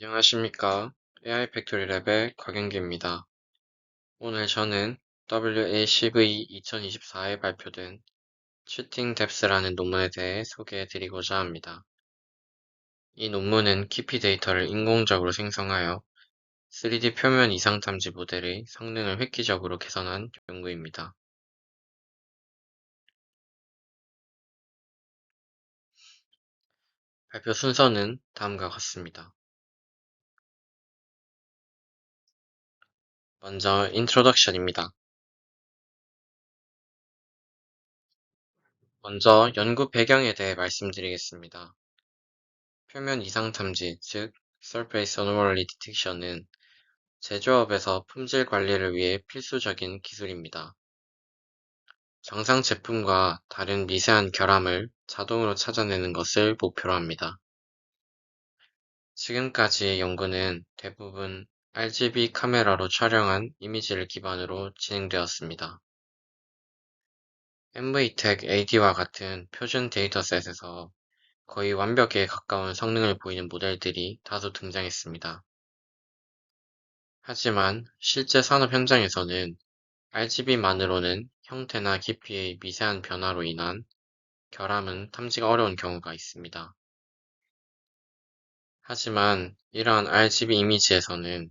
안녕하십니까. AI 팩토리 랩의 곽영기입니다. 오늘 저는 WACV 2024에 발표된 Cheating Depth라는 논문에 대해 소개해 드리고자 합니다. 이 논문은 깊이 데이터를 인공적으로 생성하여 3D 표면 이상 탐지 모델의 성능을 획기적으로 개선한 연구입니다. 발표 순서는 다음과 같습니다. 먼저 인트로덕션입니다. 먼저 연구 배경에 대해 말씀드리겠습니다. 표면 이상 탐지, 즉 Surface Anomaly Detection은 제조업에서 품질 관리를 위해 필수적인 기술입니다. 정상 제품과 다른 미세한 결함을 자동으로 찾아내는 것을 목표로 합니다. 지금까지의 연구는 대부분 RGB 카메라로 촬영한 이미지를 기반으로 진행되었습니다. MVTech AD와 같은 표준 데이터셋에서 거의 완벽에 가까운 성능을 보이는 모델들이 다수 등장했습니다. 하지만 실제 산업 현장에서는 RGB만으로는 형태나 깊이의 미세한 변화로 인한 결함은 탐지가 어려운 경우가 있습니다. 하지만 이러한 RGB 이미지에서는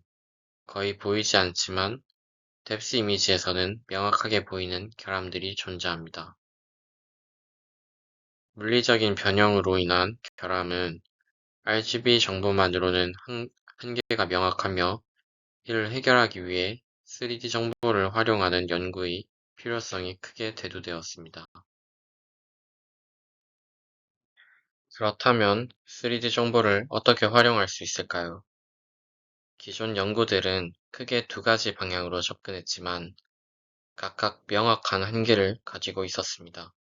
거의 보이지 않지만 뎁스 이미지에서는 명확하게 보이는 결함들이 존재합니다. 물리적인 변형으로 인한 결함은 RGB 정보만으로는 한계가 명확하며 이를 해결하기 위해 3D 정보를 활용하는 연구의 필요성이 크게 대두되었습니다. 그렇다면 3D 정보를 어떻게 활용할 수 있을까요? 기존 연구들은 크게 두 가지 방향으로 접근했지만 각각 명확한 한계를 가지고 있었습니다.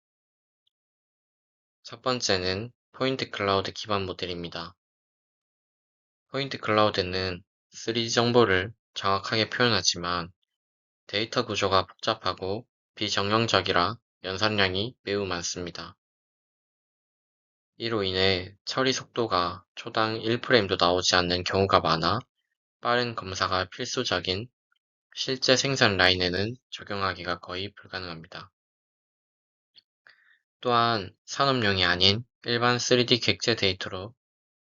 첫 번째는 포인트 클라우드 기반 모델입니다. 포인트 클라우드는 3D 정보를 정확하게 표현하지만 데이터 구조가 복잡하고 비정형적이라 연산량이 매우 많습니다. 이로 인해 처리 속도가 초당 1프레임도 나오지 않는 경우가 많아 빠른 검사가 필수적인 실제 생산 라인에는 적용하기가 거의 불가능합니다. 또한 산업용이 아닌 일반 3D 객체 데이터로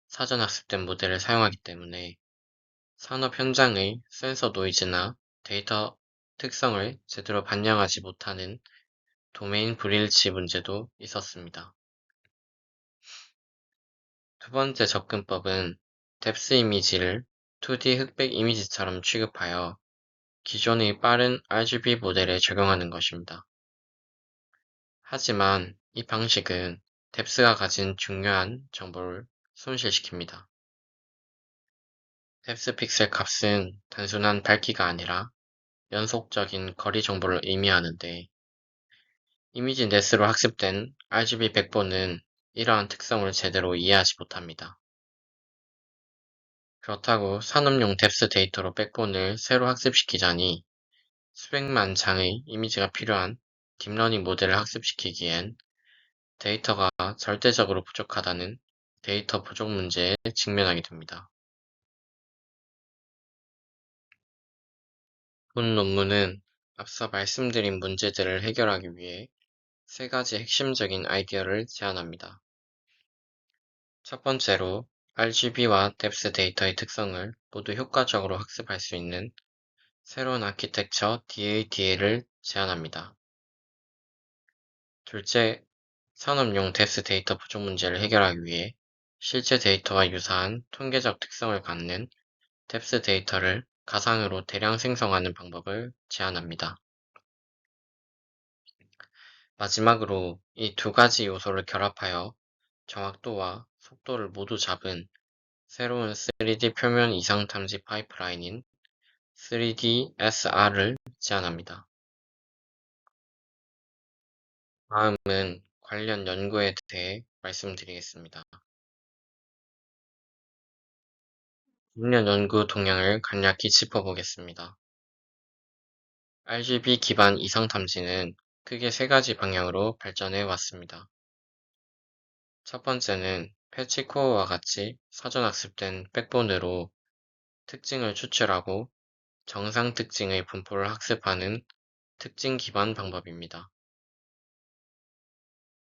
사전 학습된 모델을 사용하기 때문에 산업 현장의 센서 노이즈나 데이터 특성을 제대로 반영하지 못하는 도메인 불일치 문제도 있었습니다. 두 번째 접근법은 뎁스 이미지를 2D 흑백 이미지처럼 취급하여 기존의 빠른 RGB 모델에 적용하는 것입니다. 하지만 이 방식은 뎁스가 가진 중요한 정보를 손실시킵니다. 뎁스 픽셀 값은 단순한 밝기가 아니라 연속적인 거리 정보를 의미하는데 이미지 넷으로 학습된 RGB 백본은 이러한 특성을 제대로 이해하지 못합니다. 그렇다고 산업용 뎁스 데이터로 백본을 새로 학습시키자니 수백만 장의 이미지가 필요한 딥러닝 모델을 학습시키기엔 데이터가 절대적으로 부족하다는 데이터 부족 문제에 직면하게 됩니다. 본 논문은 앞서 말씀드린 문제들을 해결하기 위해 세 가지 핵심적인 아이디어를 제안합니다. 첫 번째로 RGB와 뎁스 데이터의 특성을 모두 효과적으로 학습할 수 있는 새로운 아키텍처 DADA를 제안합니다. 둘째, 산업용 뎁스 데이터 부족 문제를 해결하기 위해 실제 데이터와 유사한 통계적 특성을 갖는 뎁스 데이터를 가상으로 대량 생성하는 방법을 제안합니다. 마지막으로 이 두 가지 요소를 결합하여 정확도와 속도를 모두 잡은 새로운 3D 표면 이상 탐지 파이프라인인 3DSR을 제안합니다. 다음은 관련 연구에 대해 말씀드리겠습니다. 관련 연구 동향을 간략히 짚어보겠습니다. RGB 기반 이상 탐지는 크게 세 가지 방향으로 발전해 왔습니다. 첫 번째는 패치코어와 같이 사전학습된 백본으로 특징을 추출하고 정상 특징의 분포를 학습하는 특징 기반 방법입니다.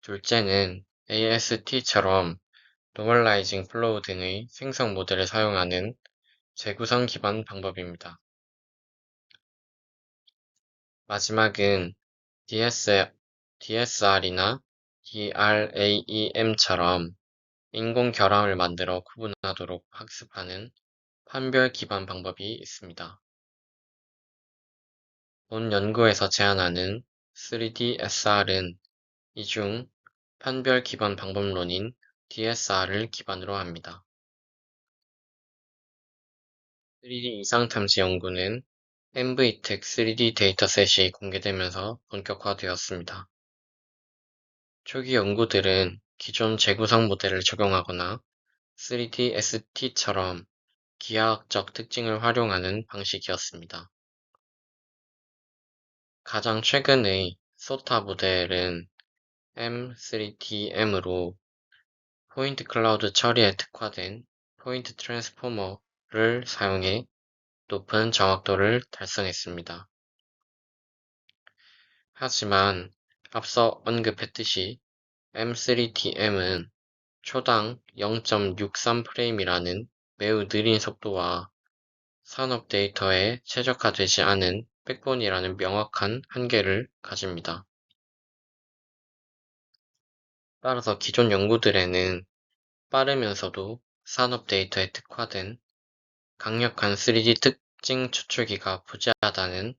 둘째는 AST처럼 노멀라이징 플로우 등의 생성 모델을 사용하는 재구성 기반 방법입니다. 마지막은 DSR이나 DRAEM처럼 인공 결함을 만들어 구분하도록 학습하는 판별 기반 방법이 있습니다. 본 연구에서 제안하는 3D SR은 이 중 판별 기반 방법론인 DSR을 기반으로 합니다. 3D 이상탐지 연구는 MVTech 3D 데이터셋이 공개되면서 본격화되었습니다. 초기 연구들은 기존 재구성 모델을 적용하거나 3D ST처럼 기하학적 특징을 활용하는 방식이었습니다. 가장 최근의 소타 모델은 M3DM으로 포인트 클라우드 처리에 특화된 포인트 트랜스포머를 사용해 높은 정확도를 달성했습니다. 하지만 앞서 언급했듯이 M3DM은 초당 0.63프레임이라는 매우 느린 속도와 산업 데이터에 최적화되지 않은 백본이라는 명확한 한계를 가집니다. 따라서 기존 연구들에는 빠르면서도 산업 데이터에 특화된 강력한 3D 특징 추출기가 부재하다는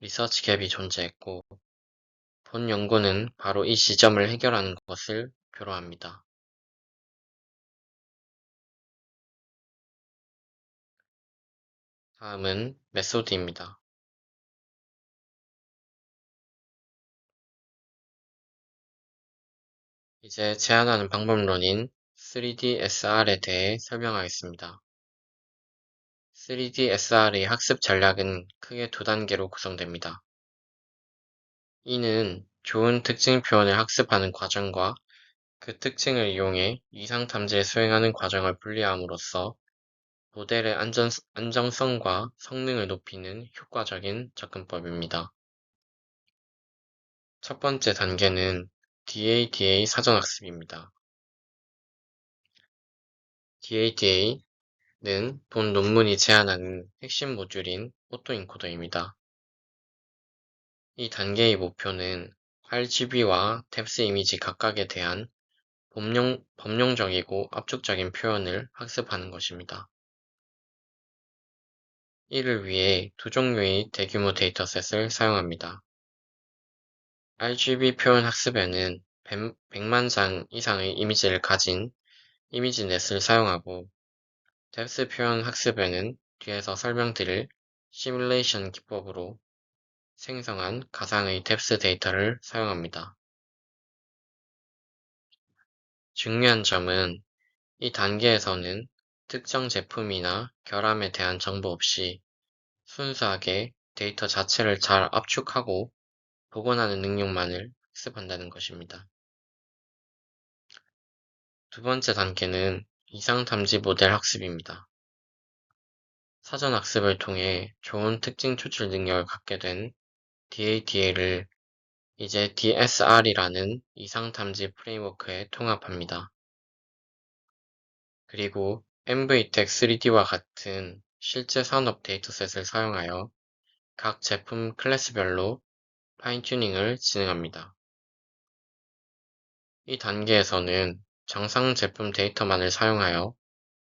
리서치 갭이 존재했고, 본 연구는 바로 이 지점을 해결하는 것을 표로합니다. 다음은 메소드입니다. 이제 제안하는 방법론인 3DSR에 대해 설명하겠습니다. 3DSR의 학습 전략은 크게 두 단계로 구성됩니다. 이는 좋은 특징 표현을 학습하는 과정과 그 특징을 이용해 이상 탐지에 수행하는 과정을 분리함으로써 모델의 안정성과 성능을 높이는 효과적인 접근법입니다. 첫 번째 단계는 DADA 사전학습입니다. DADA는 본 논문이 제안하는 핵심 모듈인 오토인코더입니다. 이 단계의 목표는 RGB와 탭스 이미지 각각에 대한 범용적이고 압축적인 표현을 학습하는 것입니다. 이를 위해 두 종류의 대규모 데이터셋을 사용합니다. RGB 표현 학습에는 100만 장 이상의 이미지를 가진 이미지넷을 사용하고 탭스 표현 학습에는 뒤에서 설명드릴 시뮬레이션 기법으로 생성한 가상의 탭스 데이터를 사용합니다. 중요한 점은 이 단계에서는 특정 제품이나 결함에 대한 정보 없이 순수하게 데이터 자체를 잘 압축하고 복원하는 능력만을 학습한다는 것입니다. 두 번째 단계는 이상탐지 모델 학습입니다. 사전 학습을 통해 좋은 특징 추출 능력을 갖게 된 DADA를 이제 DSR이라는 이상탐지 프레임워크에 통합합니다. 그리고 MVTech3D와 같은 실제 산업 데이터셋을 사용하여 각 제품 클래스별로 파인튜닝을 진행합니다. 이 단계에서는 정상 제품 데이터만을 사용하여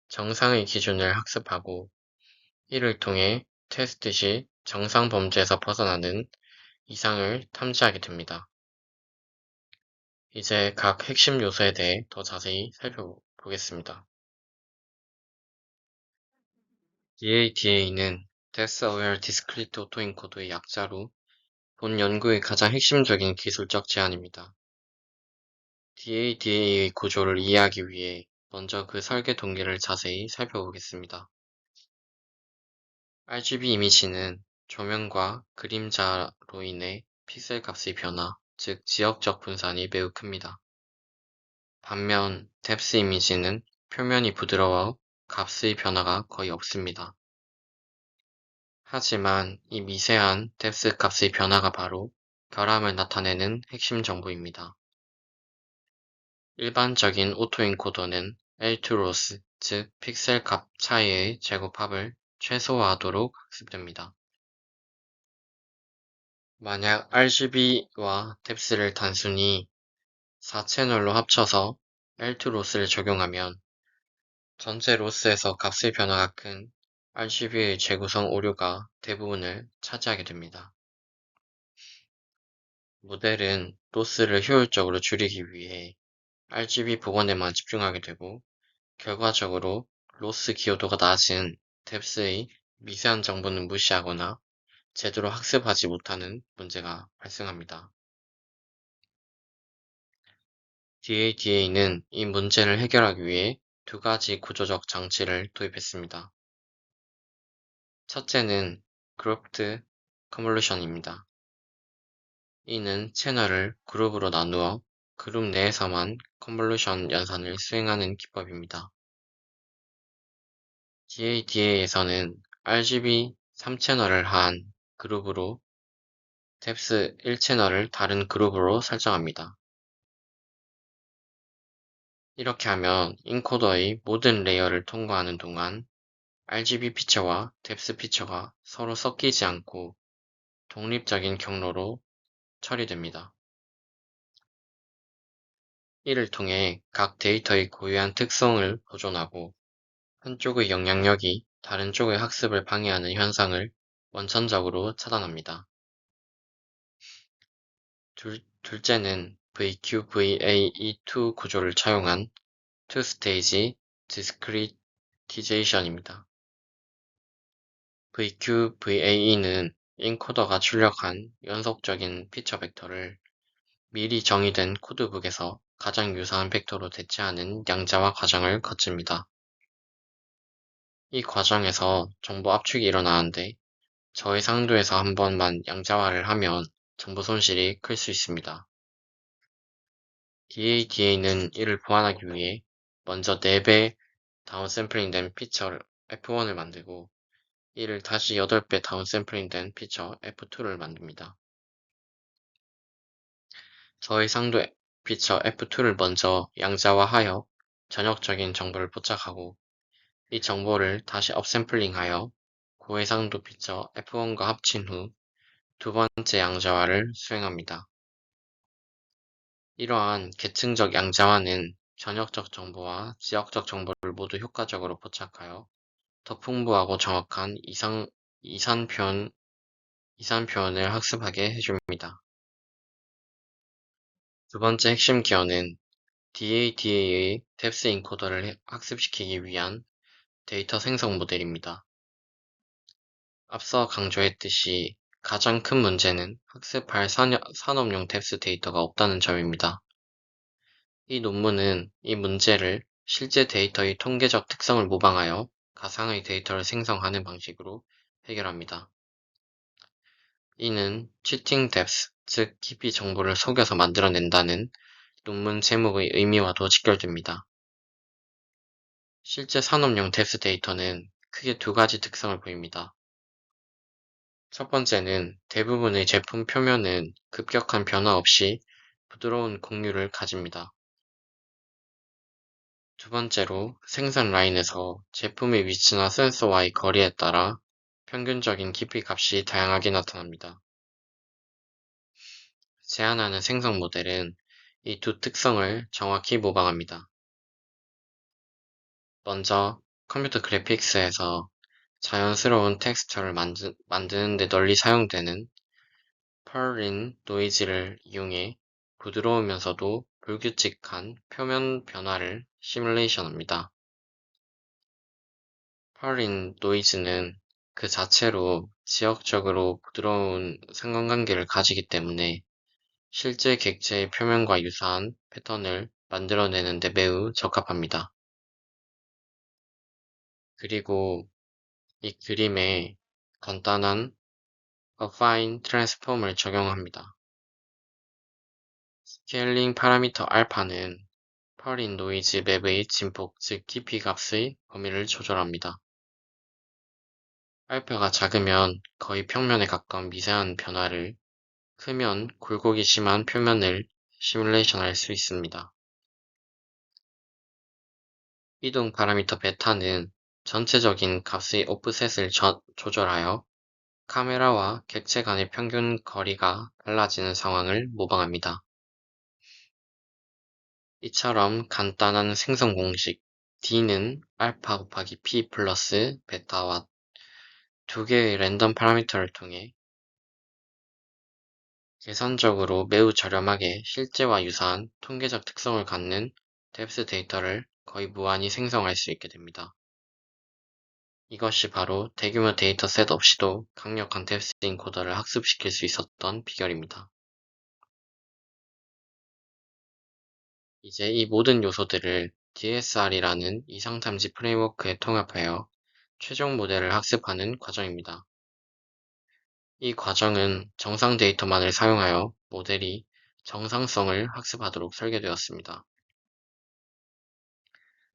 정상의 기준을 학습하고 이를 통해 테스트 시 정상 범주에서 벗어나는 이상을 탐지하게 됩니다. 이제 각 핵심 요소에 대해 더 자세히 살펴보겠습니다. DADA는 Depth Aware Discrete Autoencoder의 약자로 본 연구의 가장 핵심적인 기술적 제안입니다. DADA의 구조를 이해하기 위해 먼저 그 설계 동기를 자세히 살펴보겠습니다. RGB 이미지는 조명과 그림자로 인해 픽셀 값의 변화, 즉 지역적 분산이 매우 큽니다. 반면 뎁스 이미지는 표면이 부드러워 값의 변화가 거의 없습니다. 하지만 이 미세한 뎁스 값의 변화가 바로 결함을 나타내는 핵심 정보입니다. 일반적인 오토엔코더는 L2로스, 즉 픽셀 값 차이의 제곱합을 최소화하도록 학습됩니다. 만약 RGB와 뎁스를 단순히 4채널로 합쳐서 L2 로스를 적용하면 전체 로스에서 값의 변화가 큰 RGB의 재구성 오류가 대부분을 차지하게 됩니다. 모델은 로스를 효율적으로 줄이기 위해 RGB 복원에만 집중하게 되고 결과적으로 로스 기여도가 낮은 뎁스의 미세한 정보는 무시하거나 제대로 학습하지 못하는 문제가 발생합니다. DADA는 이 문제를 해결하기 위해 두 가지 구조적 장치를 도입했습니다. 첫째는 Grouped Convolution입니다. 이는 채널을 그룹으로 나누어 그룹 내에서만 컨볼루션 연산을 수행하는 기법입니다. DADA에서는 RGB 3채널을 한 그룹으로 뎁스 1채널을 다른 그룹으로 설정합니다. 이렇게 하면 인코더의 모든 레이어를 통과하는 동안 RGB 피처와 뎁스 피처가 서로 섞이지 않고 독립적인 경로로 처리됩니다. 이를 통해 각 데이터의 고유한 특성을 보존하고 한쪽의 영향력이 다른 쪽의 학습을 방해하는 현상을 원천적으로 차단합니다. 둘째는 VQVAE2 구조를 차용한 Two-Stage Discretization입니다. VQVAE는 인코더가 출력한 연속적인 피처 벡터를 미리 정의된 코드북에서 가장 유사한 벡터로 대체하는 양자화 과정을 거칩니다. 이 과정에서 정보 압축이 일어나는데 저해상도에서 한 번만 양자화를 하면 정보 손실이 클 수 있습니다. DADA는 이를 보완하기 위해 먼저 4배 다운샘플링된 피처 F1을 만들고 이를 다시 8배 다운샘플링된 피처 F2를 만듭니다. 저해상도 피처 F2를 먼저 양자화하여 전역적인 정보를 포착하고 이 정보를 다시 업샘플링하여 고해상도 피처 F1과 합친 후 두 번째 양자화를 수행합니다. 이러한 계층적 양자화는 전역적 정보와 지역적 정보를 모두 효과적으로 포착하여 더 풍부하고 정확한 이산 표현을 학습하게 해줍니다. 두 번째 핵심 기어는 DADA의 뎁스 인코더를 학습시키기 위한 데이터 생성 모델입니다. 앞서 강조했듯이 가장 큰 문제는 학습할 산업용 뎁스 데이터가 없다는 점입니다. 이 논문은 이 문제를 실제 데이터의 통계적 특성을 모방하여 가상의 데이터를 생성하는 방식으로 해결합니다. 이는 cheating depth, 즉 깊이 정보를 속여서 만들어낸다는 논문 제목의 의미와도 직결됩니다. 실제 산업용 뎁스 데이터는 크게 두 가지 특성을 보입니다. 첫 번째는 대부분의 제품 표면은 급격한 변화 없이 부드러운 곡률을 가집니다. 두 번째로 생산 라인에서 제품의 위치나 센서와의 거리에 따라 평균적인 깊이 값이 다양하게 나타납니다. 제안하는 생성 모델은 이 두 특성을 정확히 모방합니다. 먼저 컴퓨터 그래픽스에서 자연스러운 텍스처를 만드는 데 널리 사용되는 펄린 노이즈를 이용해 부드러우면서도 불규칙한 표면 변화를 시뮬레이션합니다. 펄린 노이즈는 그 자체로 지역적으로 부드러운 상관관계를 가지기 때문에 실제 객체의 표면과 유사한 패턴을 만들어내는 데 매우 적합합니다. 그리고 이 그림에 간단한 affine transform을 적용합니다. 스케일링 파라미터 알파는 펄인 노이즈 맵의 진폭, 즉 dp 값의 범위를 조절합니다. 알파가 작으면 거의 평면에 가까운 미세한 변화를, 크면 굴곡이 심한 표면을 시뮬레이션할 수 있습니다. 이동 파라미터 베타는 전체적인 값의 오프셋을 조절하여 카메라와 객체 간의 평균 거리가 달라지는 상황을 모방합니다. 이처럼 간단한 생성 공식 D는 알파 곱하기 P 플러스 베타와 두 개의 랜덤 파라미터를 통해 계산적으로 매우 저렴하게 실제와 유사한 통계적 특성을 갖는 뎁스 데이터를 거의 무한히 생성할 수 있게 됩니다. 이것이 바로 대규모 데이터셋 없이도 강력한 뎁스 인코더를 학습시킬 수 있었던 비결입니다. 이제 이 모든 요소들을 DSR이라는 이상탐지 프레임워크에 통합하여 최종 모델을 학습하는 과정입니다. 이 과정은 정상 데이터만을 사용하여 모델이 정상성을 학습하도록 설계되었습니다.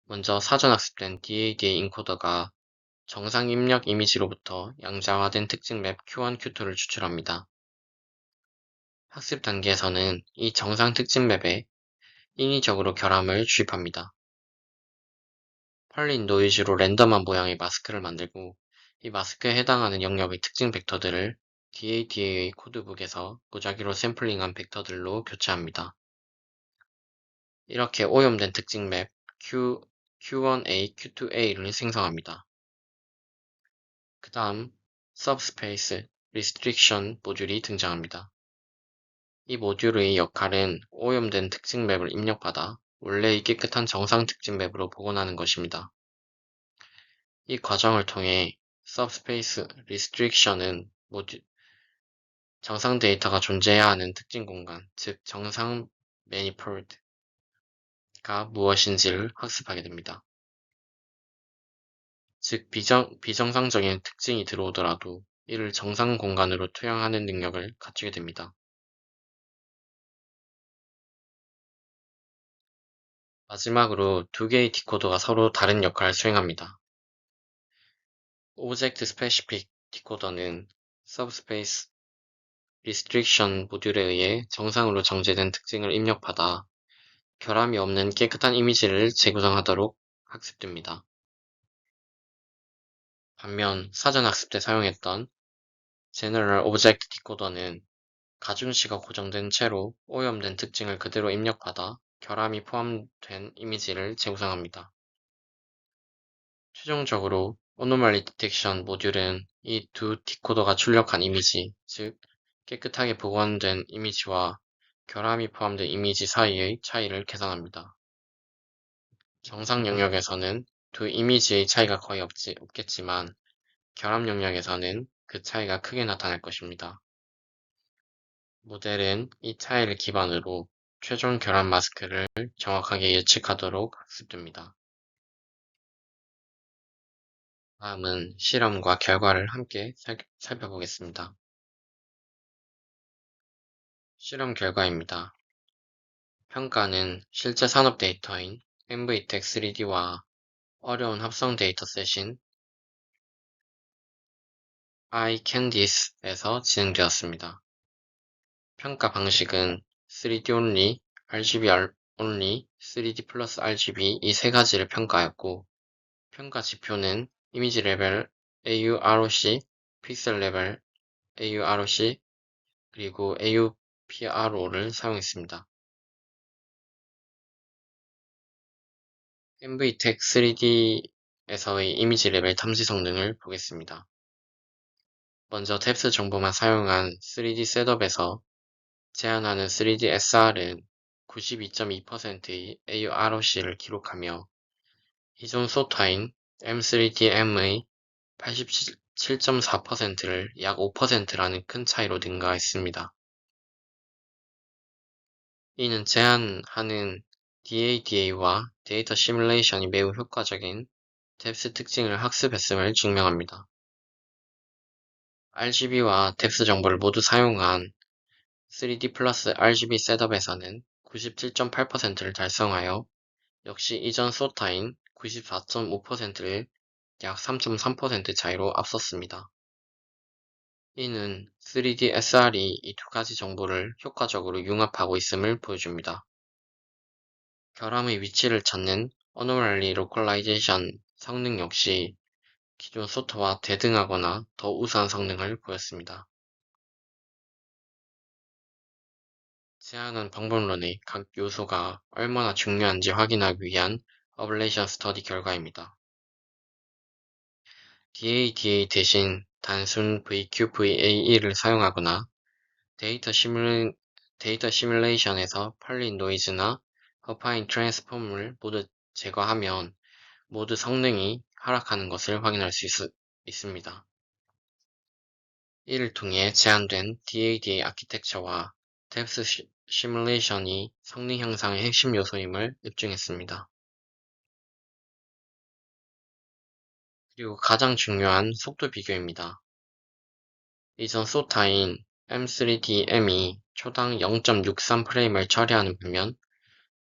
먼저 사전 학습된 DADA 인코더가 정상 입력 이미지로부터 양자화된 특징 맵 Q1, Q2를 추출합니다. 학습 단계에서는 이 정상 특징 맵에 인위적으로 결함을 주입합니다. 펄린 노이즈로 랜덤한 모양의 마스크를 만들고 이 마스크에 해당하는 영역의 특징 벡터들을 DADA의 코드북에서 무작위로 샘플링한 벡터들로 교체합니다. 이렇게 오염된 특징 맵 Q1A, Q2A를 생성합니다. 그 다음 Subspace Restriction 모듈이 등장합니다. 이 모듈의 역할은 오염된 특징 맵을 입력받아 원래의 깨끗한 정상 특징 맵으로 복원하는 것입니다. 이 과정을 통해 Subspace Restriction은 정상 데이터가 존재해야 하는 특징 공간, 즉 정상 manifold가 무엇인지를 학습하게 됩니다. 즉 비정상적인 특징이 들어오더라도 이를 정상 공간으로 투영하는 능력을 갖추게 됩니다. 마지막으로 두 개의 디코더가 서로 다른 역할을 수행합니다. Object Specific 디코더는 Subspace Restriction 모듈에 의해 정상으로 정제된 특징을 입력받아 결함이 없는 깨끗한 이미지를 재구성하도록 학습됩니다. 반면 사전 학습 때 사용했던 General Object 디코더는 가중시가 고정된 채로 오염된 특징을 그대로 입력받아 결함이 포함된 이미지를 재구성합니다. 최종적으로 Anomaly Detection 모듈은 이 두 디코더가 출력한 이미지, 즉 깨끗하게 복원된 이미지와 결함이 포함된 이미지 사이의 차이를 계산합니다. 정상 영역에서는 두 이미지의 차이가 거의 없겠지만 결함 영역에서는 그 차이가 크게 나타날 것입니다. 모델은 이 차이를 기반으로 최종 결함 마스크를 정확하게 예측하도록 학습됩니다. 다음은 실험과 결과를 함께 살펴보겠습니다. 실험 결과입니다. 평가는 실제 산업 데이터인 MVTech 3D와 어려운 합성 데이터셋인 iCandice에서 진행되었습니다. 평가 방식은 3D only, RGB only, 3D 플러스 RGB 이 세 가지를 평가하였고, 평가 지표는 이미지 레벨 AUROC, 픽셀 레벨 AUROC, 그리고 AUPRO를 사용했습니다. MVTech 3D에서의 이미지 레벨 탐지 성능을 보겠습니다. 먼저 뎁스 정보만 사용한 3D 셋업에서 제한하는 3D SR은 92.2%의 AUROC를 기록하며 기존 소타인 M3DM의 87.4%를 약 5%라는 큰 차이로 능가했습니다. 이는 제한하는 DADA와 데이터 시뮬레이션이 매우 효과적인 뎁스 특징을 학습했음을 증명합니다. RGB와 뎁스 정보를 모두 사용한 3D 플러스 RGB 셋업에서는 97.8%를 달성하여 역시 이전 소타인 94.5%를 약 3.3% 차이로 앞섰습니다. 이는 3D SR이 이 두 가지 정보를 효과적으로 융합하고 있음을 보여줍니다. 결함의 위치를 찾는 Anomaly Localization 성능 역시 기존 소타와 대등하거나 더 우수한 성능을 보였습니다. 제안한 방법론의 각 요소가 얼마나 중요한지 확인하기 위한 어블레이션 스터디 결과입니다. DADA 대신 단순 VQVAE를 사용하거나 데이터 시뮬레이션에서 펄린 노이즈나 어파인 트랜스폼을 모두 제거하면 모두 성능이 하락하는 것을 확인할 수 있습니다. 이를 통해 제안된 DADA 아키텍처와 뎁스 시뮬레이션이 성능 향상의 핵심 요소임을 입증했습니다. 그리고 가장 중요한 속도 비교입니다. 이전 소타인 M3DM이 초당 0.63프레임을 처리하는 반면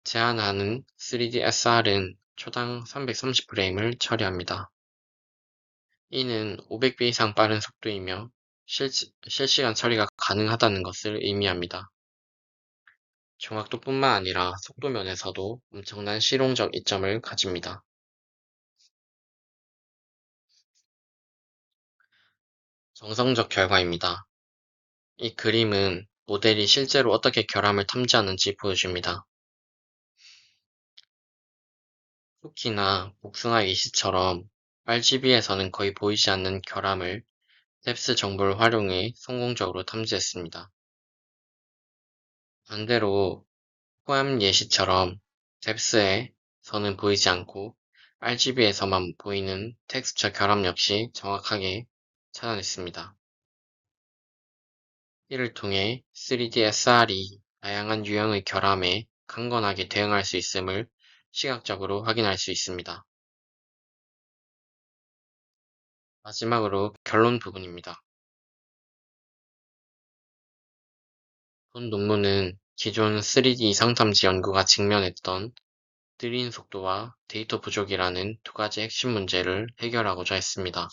제한하는 3DSR은 초당 330프레임을 처리합니다. 이는 500배 이상 빠른 속도이며 실시간 처리가 가능하다는 것을 의미합니다. 정확도뿐만 아니라 속도 면에서도 엄청난 실용적 이점을 가집니다. 정성적 결과입니다. 이 그림은 모델이 실제로 어떻게 결함을 탐지하는지 보여줍니다. 쿠키나 복숭아 이시처럼 RGB에서는 거의 보이지 않는 결함을 뎁스 정보를 활용해 성공적으로 탐지했습니다. 반대로 포함 예시처럼 뎁스에서는 보이지 않고 RGB에서만 보이는 텍스처 결함 역시 정확하게 찾아냈습니다. 이를 통해 3D SR이 다양한 유형의 결함에 강건하게 대응할 수 있음을 시각적으로 확인할 수 있습니다. 마지막으로 결론 부분입니다. 본 논문은 기존 3D 이상탐지 연구가 직면했던 느린 속도와 데이터 부족이라는 두 가지 핵심 문제를 해결하고자 했습니다.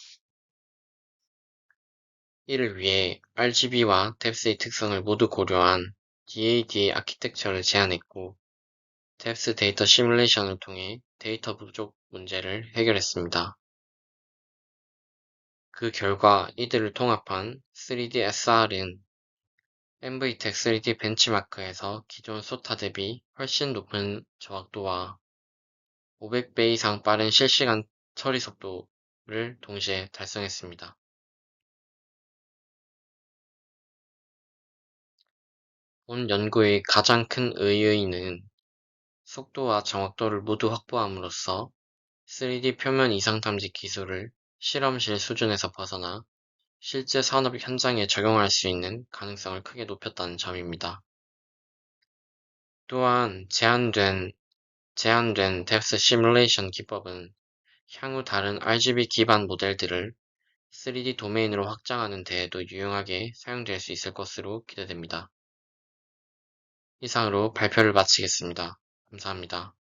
이를 위해 RGB와 뎁스의 특성을 모두 고려한 DADA 아키텍처를 제안했고, 뎁스 데이터 시뮬레이션을 통해 데이터 부족 문제를 해결했습니다. 그 결과 이들을 통합한 3D SR은 NVTech 3D 벤치마크에서 기존 소타 대비 훨씬 높은 정확도와 500배 이상 빠른 실시간 처리 속도를 동시에 달성했습니다. 본 연구의 가장 큰 의의는 속도와 정확도를 모두 확보함으로써 3D 표면 이상탐지 기술을 실험실 수준에서 벗어나 실제 산업 현장에 적용할 수 있는 가능성을 크게 높였다는 점입니다. 또한 제한된 뎁스 시뮬레이션 기법은 향후 다른 RGB 기반 모델들을 3D 도메인으로 확장하는 데에도 유용하게 사용될 수 있을 것으로 기대됩니다. 이상으로 발표를 마치겠습니다. 감사합니다.